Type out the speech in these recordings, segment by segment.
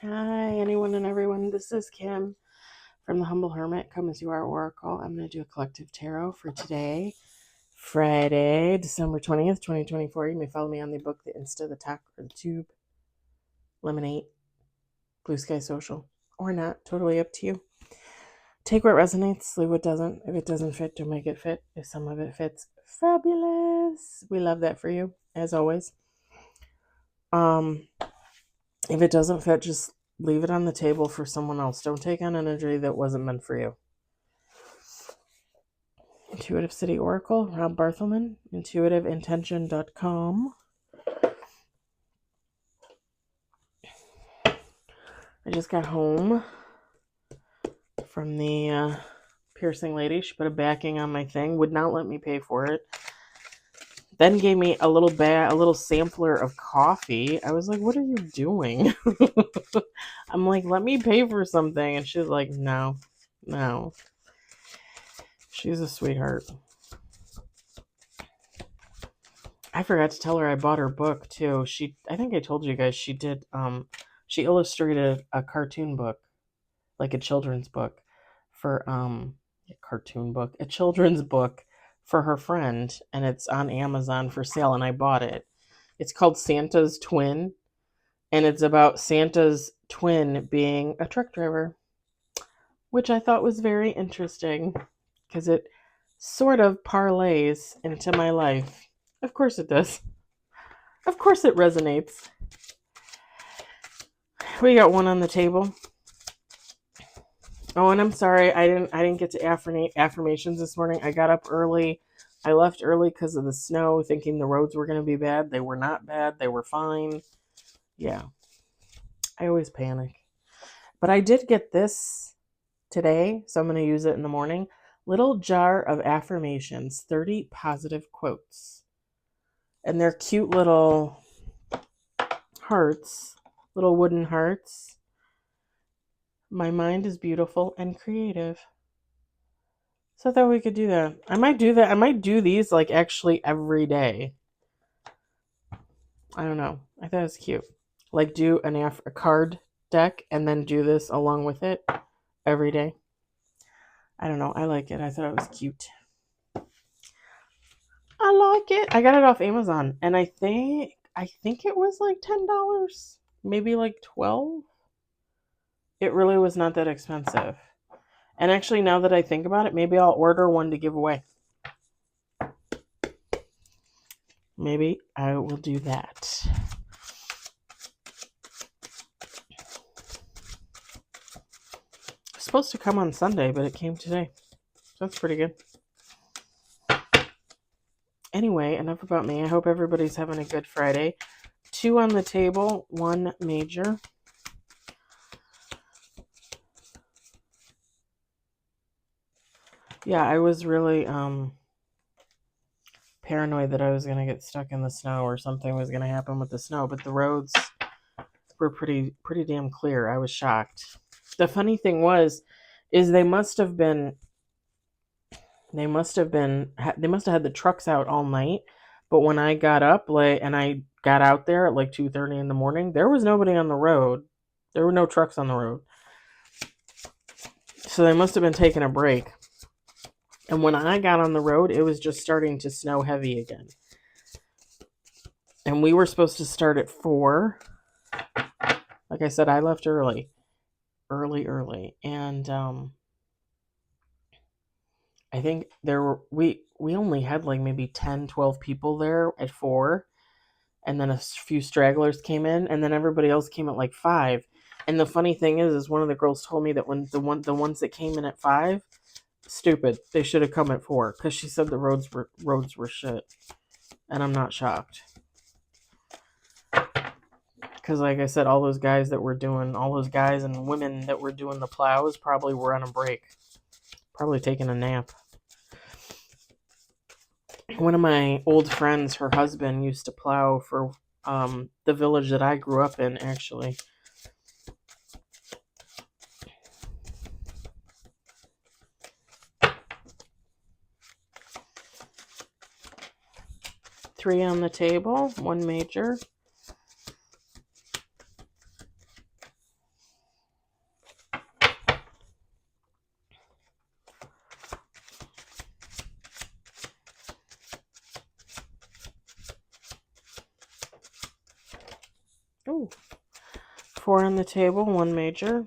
Hi, anyone and everyone. This is Kim from The Humble Hermit. Come as you are, Oracle. I'm going to do a collective tarot for today, Friday, December 20th, 2024. You may follow me on the book, the Insta, the Talk, or the Tube, Lemonade, Blue Sky Social, or not. Totally up to you. Take what resonates, leave what doesn't. If it doesn't fit, don't make it fit. If some of it fits, fabulous. We love that for you, as always. If it doesn't fit, just leave it on the table for someone else. Don't take on energy that wasn't meant for you. Intuitive City Oracle, Rob Barthelman, intuitiveintention.com. I just got home from the piercing lady. She put a backing on my thing, would not let me pay for it. Then gave me a little sampler of coffee. I was like, what are you doing? I'm like, let me pay for something. And she's like, no. She's a sweetheart. I forgot to tell her I bought her book too. I think I told you guys she did she illustrated a cartoon book, like a children's book for a children's book for her friend, and it's on Amazon for sale, and I bought it. It's called Santa's Twin, and it's about Santa's twin being a truck driver, which I thought was very interesting because it sort of parlays into my life. Of course it does. Of course it resonates. We got one on the table. Oh, and I'm sorry, I didn't get to affirmations this morning. I got up early. I left early because of the snow, thinking the roads were going to be bad. They were not bad. They were fine. Yeah. I always panic. But I did get this today, so I'm going to use it in the morning. Little jar of affirmations, 30 positive quotes. And they're cute little hearts, little wooden hearts. My mind is beautiful and creative. So I thought we could do that. I might do that. I might do these like actually every day. I don't know. I thought it was cute. Like do a card deck and then do this along with it every day. I don't know. I like it. I thought it was cute. I like it. I got it off Amazon, and I think it was like $10, maybe like $12. It really was not that expensive. And actually, now that I think about it, maybe I'll order one to give away. Maybe I will do that. It's supposed to come on Sunday, but it came today. So that's pretty good. Anyway, enough about me. I hope everybody's having a good Friday. 2 on the table, 1 major. Yeah, I was really paranoid that I was going to get stuck in the snow or something was going to happen with the snow, but the roads were pretty damn clear. I was shocked. The funny thing is they must have had the trucks out all night, but when I got up and I got out there at like 2:30 in the morning, there was nobody on the road. There were no trucks on the road. So they must have been taking a break. And when I got on the road, it was just starting to snow heavy again. And we were supposed to start at 4. Like I said, I left early. And I think we only had like maybe 10, 12 people there at 4. And then a few stragglers came in, and then everybody else came at like 5. And the funny thing is one of the girls told me that when the ones that came in at 5, stupid, they should have come at 4, because she said the roads were shit. And I'm not shocked, because like I said, all those guys and women that were doing the plows probably were on a break, probably taking a nap. One of my old friends, her husband used to plow for the village that I grew up in, actually. Three on the table, 1 major. Ooh. 4 on the table, 1 major.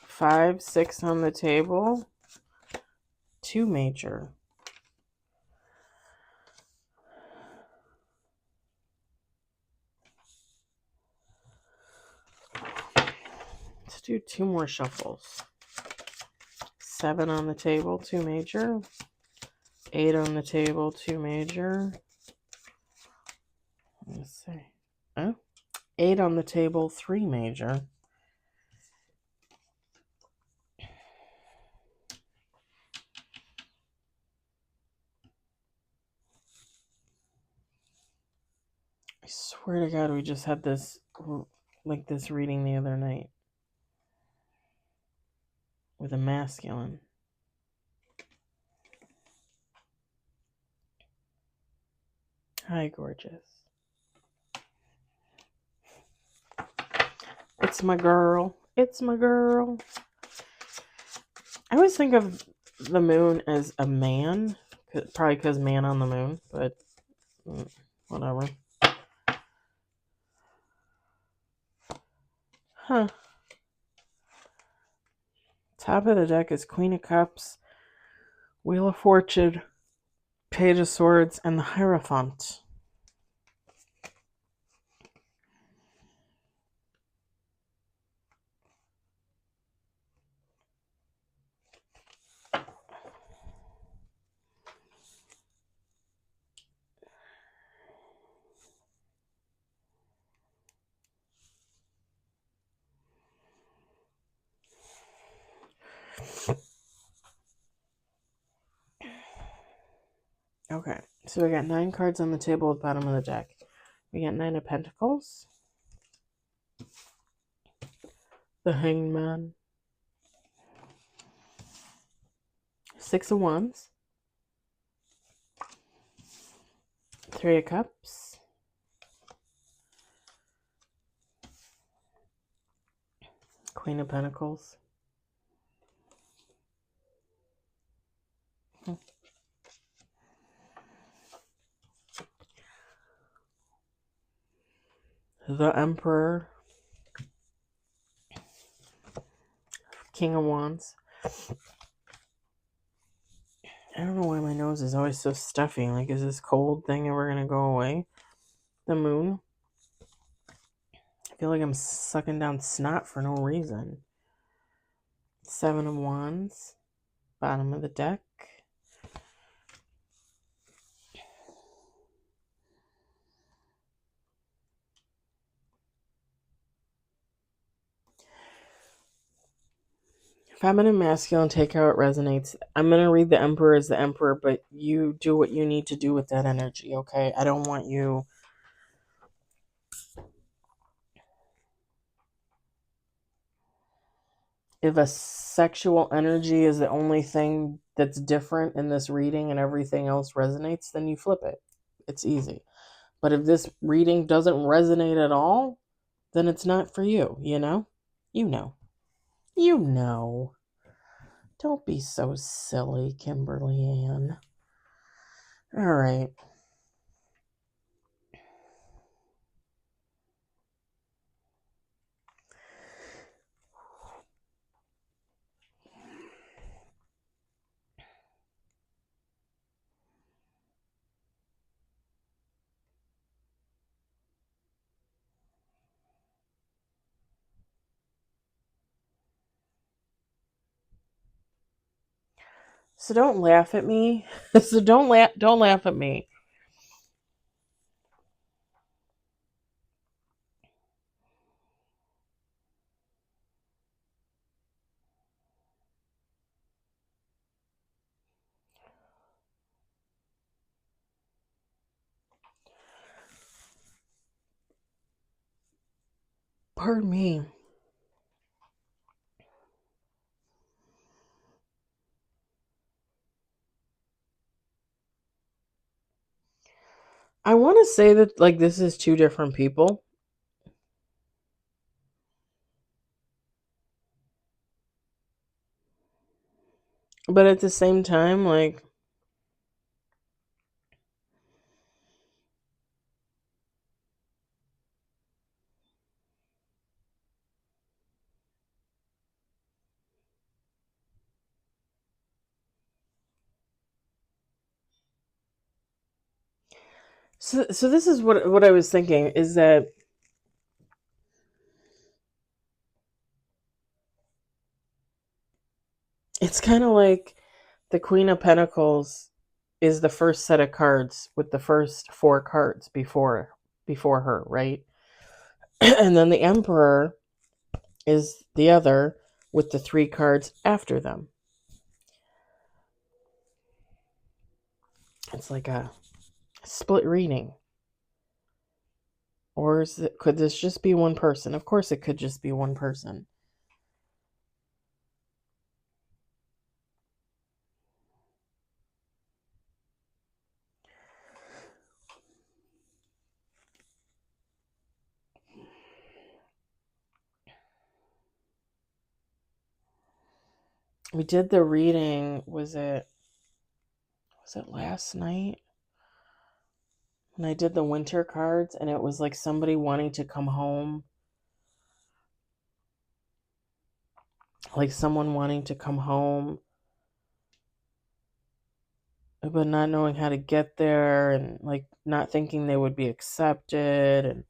5, 6 on the table, 2 major. Let's do 2 more shuffles. 7 on the table, 2 major. 8 on the table, 2 major. Let's see. Oh, 8 on the table, 3 major. I swear to God, we just had this, like this reading the other night. With a masculine. Hi, gorgeous. It's my girl. It's my girl. I always think of the moon as a man. Probably because man on the moon, but whatever. Huh. Top of the deck is Queen of Cups, Wheel of Fortune, Page of Swords, and the Hierophant. Okay, so we got 9 cards on the table at the bottom of the deck. We got 9 of Pentacles, the Hangman, 6 of Wands, 3 of Cups, Queen of Pentacles, the Emperor, King of Wands. I don't know why my nose is always so stuffy. Like, is this cold thing ever going to go away? The Moon. I feel like I'm sucking down snot for no reason. 7 of Wands. Bottom of the deck. Feminine, masculine, take how it resonates. I'm going to read the Emperor as the Emperor, but you do what you need to do with that energy, okay? I don't want you... If a sexual energy is the only thing that's different in this reading and everything else resonates, then you flip it. It's easy. But if this reading doesn't resonate at all, then it's not for you, you know? You know. You know. Don't be so silly, Kimberly Ann. All right. So don't laugh at me. So don't laugh at me. Pardon me. I want to say that like this is 2 different people. But at the same time, like So this is what I was thinking, is that it's kind of like the Queen of Pentacles is the first set of cards with the first four cards before her, right? And then the Emperor is the other with the three cards after them. It's like a split reading. Or could this just be one person? Of course it could just be one person. We did the reading, was it last night? When I did the winter cards, and it was like somebody wanting to come home. Like someone wanting to come home, but not knowing how to get there, and like not thinking they would be accepted. And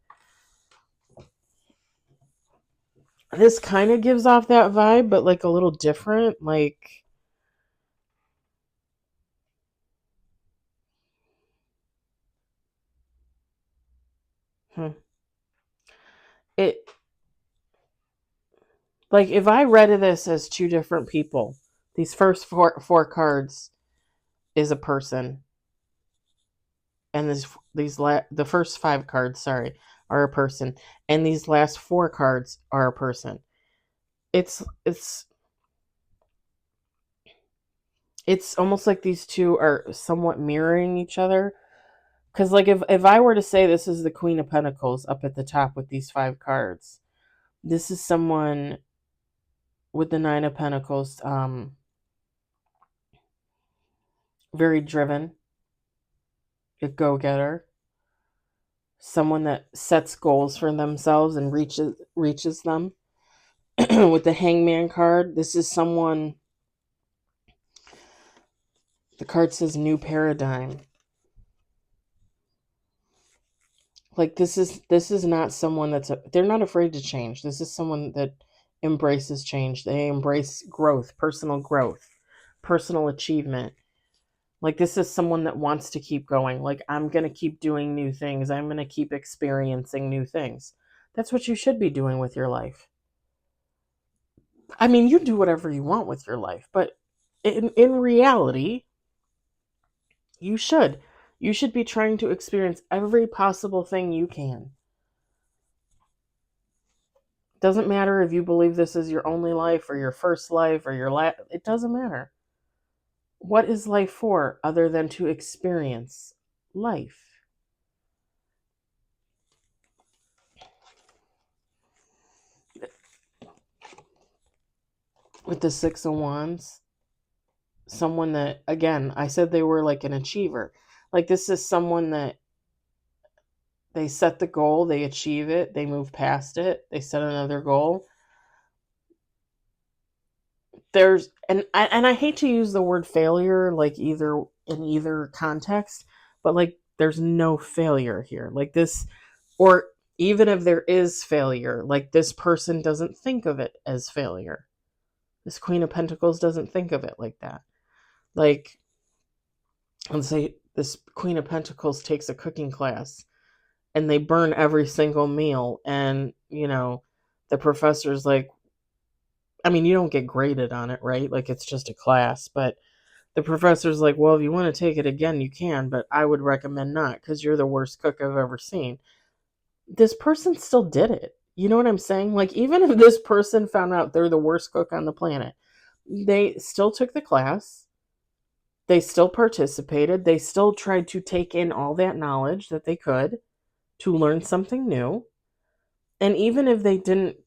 this kind of gives off that vibe, but like a little different. Like, it, like if I read this as two different people, these first four cards is a person, and the first five cards, sorry, are a person, and these last four cards are a person. It's almost like these two are somewhat mirroring each other. Because, like, if I were to say this is the Queen of Pentacles up at the top with these five cards, this is someone with the Nine of Pentacles, very driven, a go-getter, someone that sets goals for themselves and reaches them. With the Hangman card, this is someone, the card says new paradigm. Like this is not someone they're not afraid to change. This is someone that embraces change. They embrace growth, personal achievement. Like this is someone that wants to keep going. Like I'm going to keep doing new things. I'm going to keep experiencing new things. That's what you should be doing with your life. I mean, you do whatever you want with your life, but in reality, you should. You should be trying to experience every possible thing you can. Doesn't matter if you believe this is your only life or your first life or your last. It doesn't matter. What is life for other than to experience life? With the Six of Wands, someone that, again, I said they were like an achiever. Like this is someone that they set the goal, they achieve it, they move past it, they set another goal. And I hate to use the word failure like either in either context, but like there's no failure here. Like this, or even if there is failure, like this person doesn't think of it as failure. This Queen of Pentacles doesn't think of it like that. Like, let's say this Queen of Pentacles takes a cooking class and they burn every single meal, and the professor's like, I mean, you don't get graded on it, right? Like it's just a class, but the professor's like, well, if you want to take it again, you can, but I would recommend not because you're the worst cook I've ever seen. This person still did it. You know what I'm saying? Like, even if this person found out they're the worst cook on the planet, they still took the class. They still participated. They still tried to take in all that knowledge that they could to learn something new. And even if they didn't,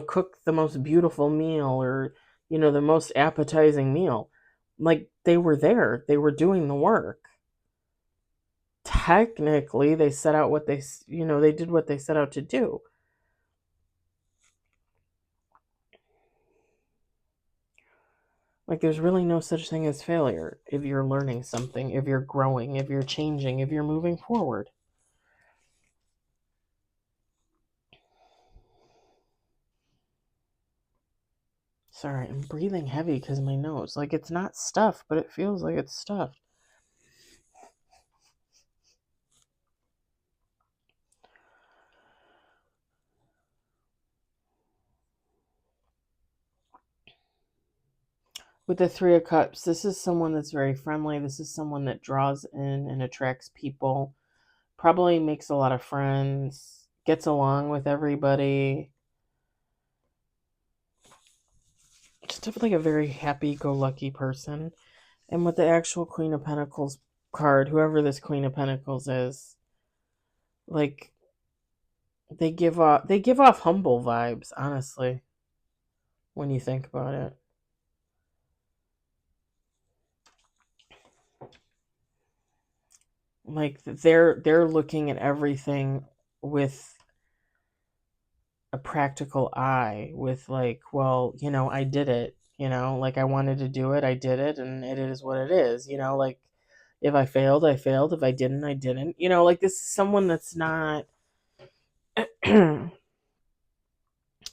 cook the most beautiful meal or, the most appetizing meal, like they were there, they were doing the work. Technically, they set out they did what they set out to do. Like, there's really no such thing as failure if you're learning something, if you're growing, if you're changing, if you're moving forward. Sorry, I'm breathing heavy because of my nose. Like, it's not stuffed, but it feels like it's stuffed. With the Three of Cups, this is someone that's very friendly. This is someone that draws in and attracts people. Probably makes a lot of friends. Gets along with everybody. Just like a very happy-go-lucky person. And with the actual Queen of Pentacles card, whoever this Queen of Pentacles is, like, they give off humble vibes, honestly, when you think about it. Like, they're looking at everything with a practical eye, with like, well, I did it, like, I wanted to do it, I did it, and it is what it is, like, if I failed, I failed, if I didn't, I didn't, like, this is someone that's not I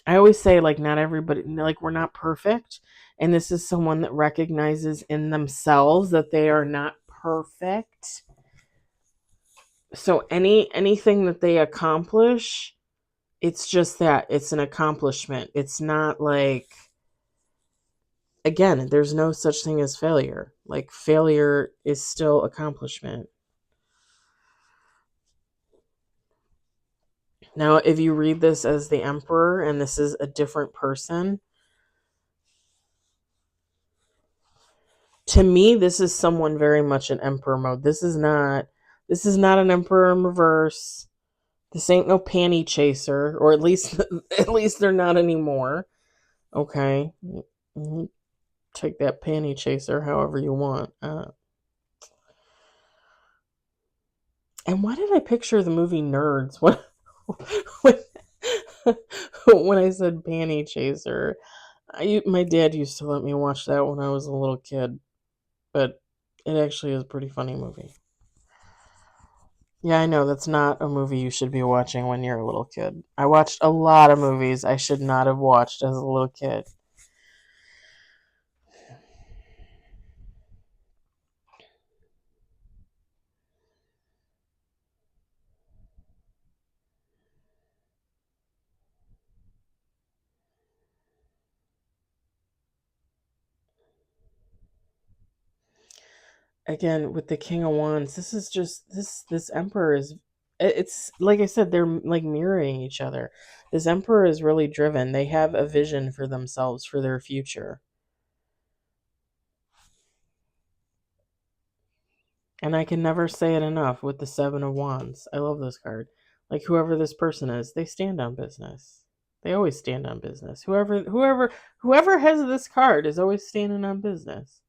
always say, like, not everybody, like, we're not perfect, and this is someone that recognizes in themselves that they are not perfect. So anything that they accomplish, it's just that it's an accomplishment. It's not like, again, there's no such thing as failure. Like, failure is still accomplishment. Now, if you read this as the Emperor and this is a different person, to me, this is someone very much in Emperor mode. This is not an Emperor in reverse. This ain't no panty chaser, or at least at least they're not anymore. Okay. Take that panty chaser however you want. And why did I picture the movie Nerds when, when I said panty chaser? My dad used to let me watch that when I was a little kid, but it actually is a pretty funny movie. Yeah, I know that's not a movie you should be watching when you're a little kid. I watched a lot of movies I should not have watched as a little kid. Again, with the King of Wands, this is just this Emperor is, it's like I said, they're like mirroring each other. This Emperor is really driven. They have a vision for themselves, for their future. And I can never say it enough with the Seven of Wands. I love this card. Like, whoever this person is, they stand on business. They always stand on business. Whoever has this card is always standing on business.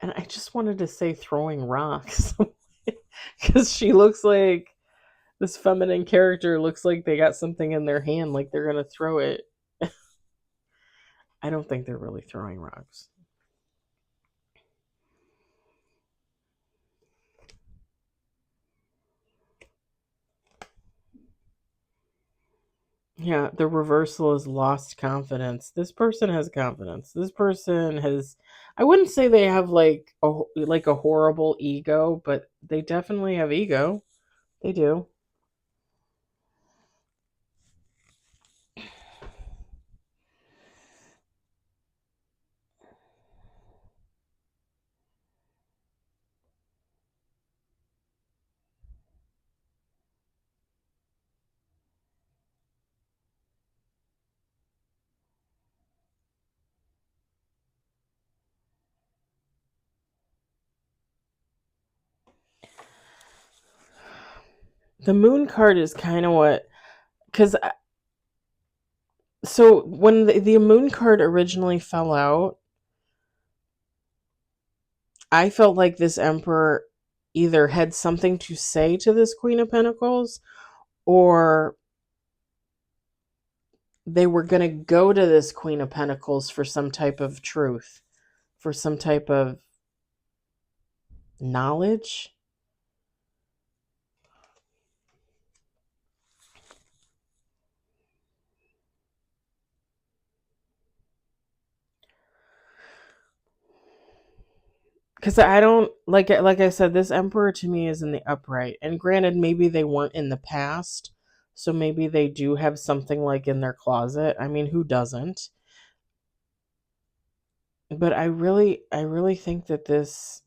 And I just wanted to say throwing rocks because she looks like this feminine character looks like they got something in their hand, like they're gonna throw it. I don't think they're really throwing rocks. Yeah, the reversal is lost confidence. This person has confidence. This person has, I wouldn't say they have like a horrible ego, but they definitely have ego. They do. The moon card is kind of what, because so when the moon card originally fell out, I felt like this Emperor either had something to say to this Queen of Pentacles, or they were going to go to this Queen of Pentacles for some type of truth, for some type of knowledge. Because I don't like I said, this emperor to me is in the upright. And granted, maybe they weren't in the past, so maybe they do have something like in their closet. I mean, who doesn't? But I really think that this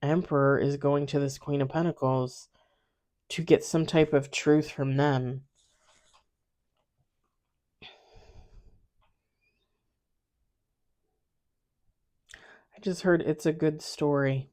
emperor is going to this Queen of Pentacles to get some type of truth from them. I just heard it's a good story.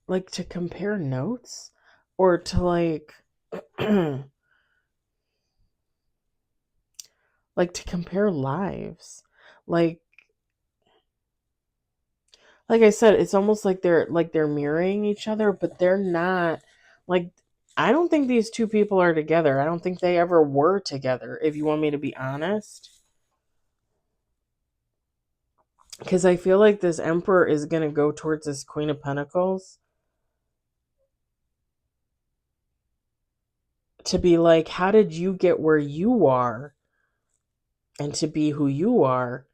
Like to compare notes or to like to compare lives. Like like I said, it's almost like they're mirroring each other, but they're not. Like I don't think these two people are together. I don't think they ever were together, if you want me to be honest. Because I feel like this emperor is going to go towards this Queen of Pentacles to be like, how did you get where you are and to be who you are?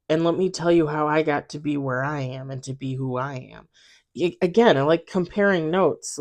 And let me tell you how I got to be where I am and to be who I am. Again, I like comparing notes.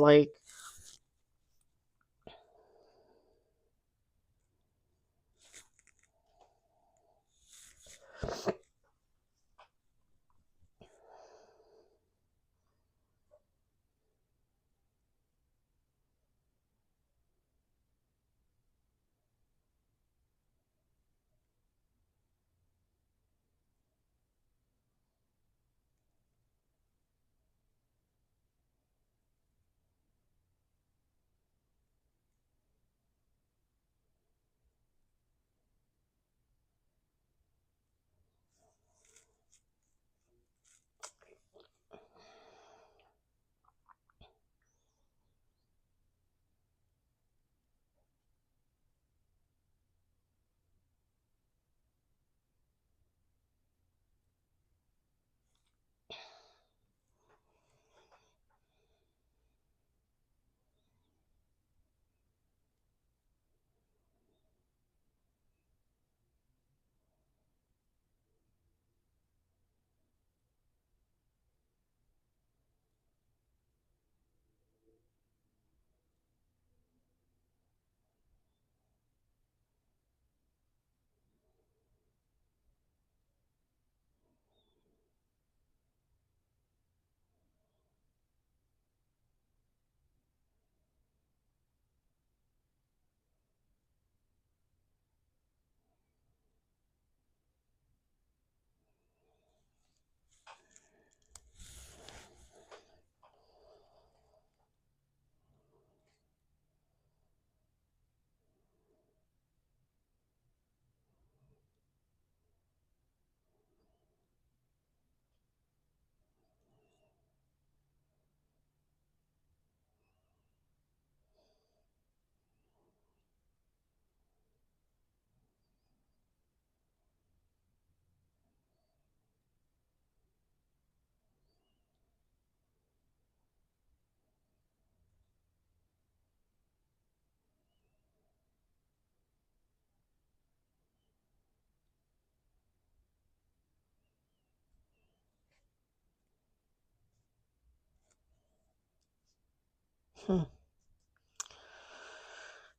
Hmm.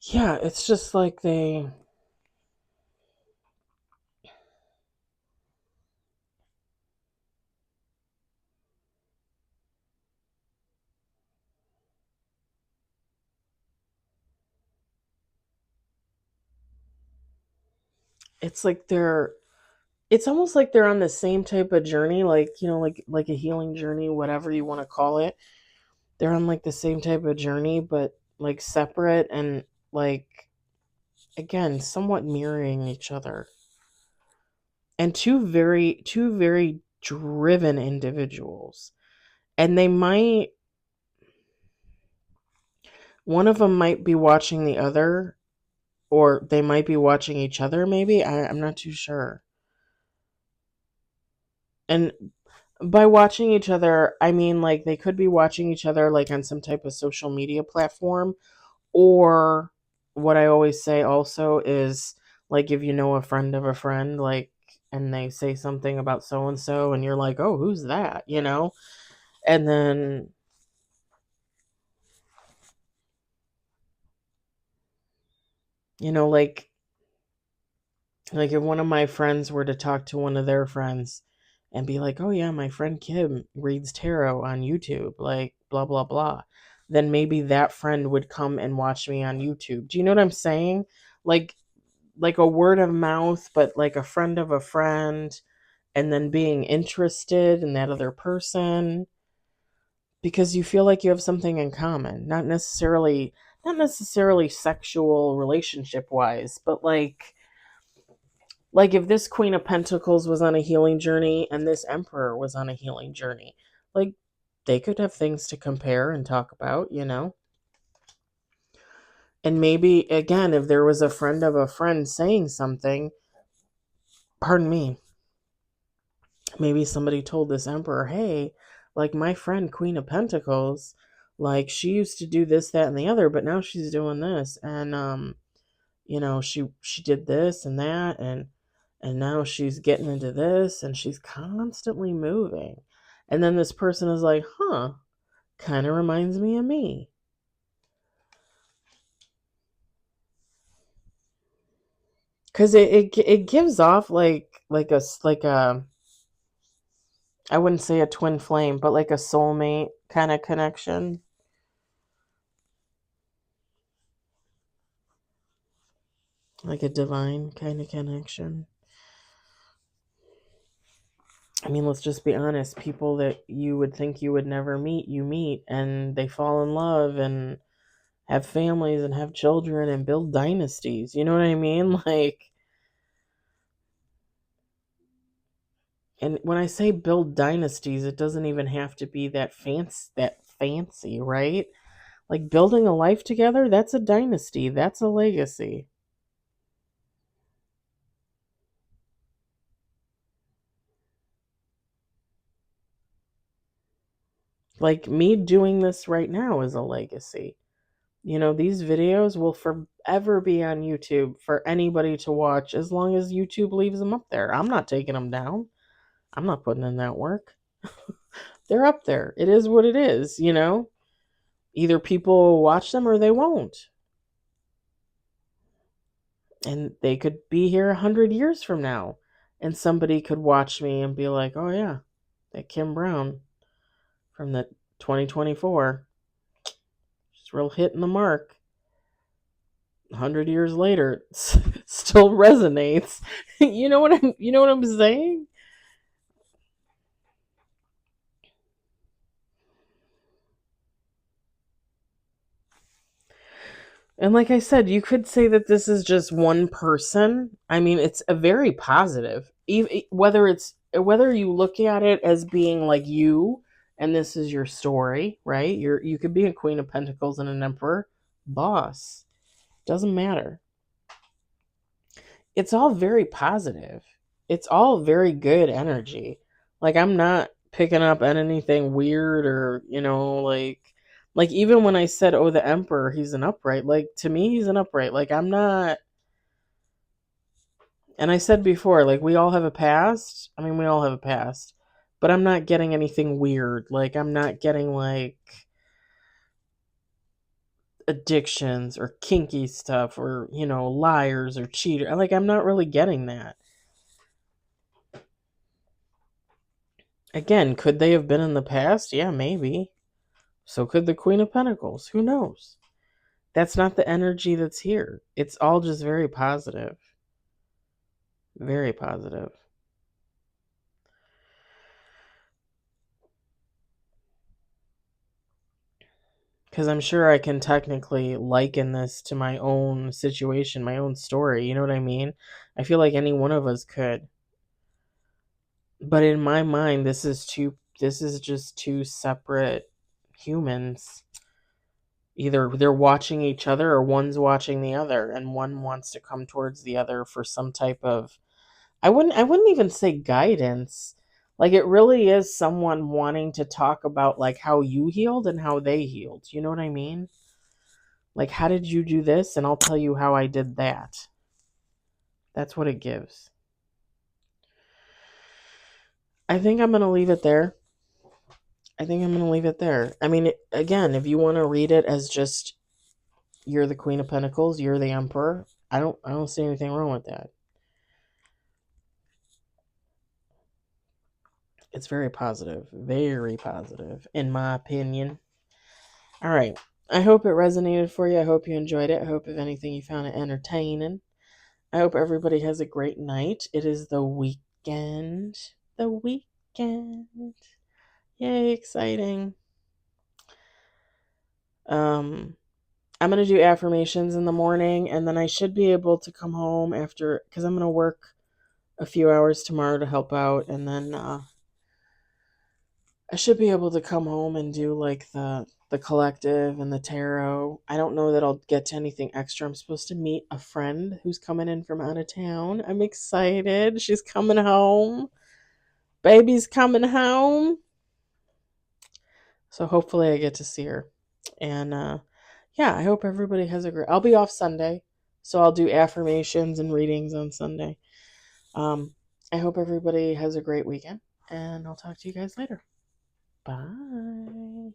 Yeah, it's just like it's like they're it's almost like they're on the same type of journey, like, like a healing journey, whatever you want to call it. they're on like the same type of journey, but like separate and like, again, somewhat mirroring each other. And two very driven individuals. And they might, one of them might be watching the other, or they might be watching each other, maybe. I'm not too sure. And by watching each other, I mean like they could be watching each other like on some type of social media platform, or what I always say also is like if you know a friend of a friend, like, and they say something about so and so, and you're like, oh, who's that? You know? And then, you know, like if one of my friends were to talk to one of their friends and be like, oh yeah, my friend Kim reads tarot on YouTube, like blah, blah, blah, then maybe that friend would come and watch me on YouTube. Do you know what I'm saying? Like, like a word of mouth, but like a friend of a friend, and then being interested in that other person because you feel like you have something in common, not necessarily sexual relationship wise, but like if this Queen of Pentacles was on a healing journey and this Emperor was on a healing journey, like they could have things to compare and talk about, you know? And maybe, again, if there was a friend of a friend saying something, pardon me, maybe somebody told this Emperor, hey, like my friend Queen of Pentacles, like she used to do this, that, and the other, but now she's doing this. And, you know, she did this and that, and now she's getting into this, and she's constantly moving. And then this person is like, huh, kind of reminds me of me. Because it gives off like a, I wouldn't say a twin flame, but like a soulmate kind of connection. Like a divine kind of connection. I mean, let's just be honest. People that you would think you would never meet, you meet, and they fall in love and have families and have children and build dynasties. You know what I mean? Like, and when I say build dynasties, it doesn't even have to be that fancy, right? Like building a life together, that's a dynasty. That's a legacy. Like me doing this right now is a legacy. You know, these videos will forever be on YouTube for anybody to watch as long as YouTube leaves them up there. I'm not taking them down. I'm not putting in that work. They're up there. It is what it is, you know? Either people will watch them or they won't. And they could be here 100 years from now. And somebody could watch me and be like, oh, yeah, that Kim Brown from the 2024. She's real hitting the mark. 100 years later, it still resonates. You know what I'm saying? And like I said, you could say that this is just one person. I mean, it's a very positive. Whether you look at it as being like you and this is your story, right? You could be a Queen of Pentacles and an Emperor, boss. Doesn't matter. It's all very positive. It's all very good energy. Like I'm not picking up on anything weird or, like even when I said, "Oh, the Emperor, he's an upright." Like to me, he's an upright. Like I'm not, and I said before, like we all have a past. I mean, we all have a past. But I'm not getting anything weird. Like I'm not getting like addictions or kinky stuff or, liars or cheaters. Like I'm not really getting that. Again, could they have been in the past? Yeah, maybe. So could the Queen of Pentacles. Who knows? That's not the energy that's here. It's all just very positive. Very positive. Because I'm sure I can technically liken this to my own situation, my own story. You know what I mean? I feel like any one of us could. But in my mind, this is just two separate humans. Either they're watching each other or one's watching the other, and one wants to come towards the other for some type of, I wouldn't even say guidance. Like, it really is someone wanting to talk about like how you healed and how they healed. You know what I mean? Like, how did you do this? And I'll tell you how I did that. That's what it gives. I think I'm going to leave it there. I mean, again, if you want to read it as just you're the Queen of Pentacles, you're the Emperor, I don't see anything wrong with that. It's very positive, in my opinion. All right. I hope it resonated for you. I hope you enjoyed it. I hope, if anything, you found it entertaining. I hope everybody has a great night. It is the weekend. The weekend. Yay, exciting. I'm going to do affirmations in the morning, and then I should be able to come home after, because I'm going to work a few hours tomorrow to help out, and then I should be able to come home and do like the collective and the tarot. I don't know that I'll get to anything extra. I'm supposed to meet a friend who's coming in from out of town. I'm excited. She's coming home. Baby's coming home. So hopefully I get to see her. And yeah, I hope everybody has a great, I'll be off Sunday, so I'll do affirmations and readings on Sunday. I hope everybody has a great weekend, and I'll talk to you guys later. Bye.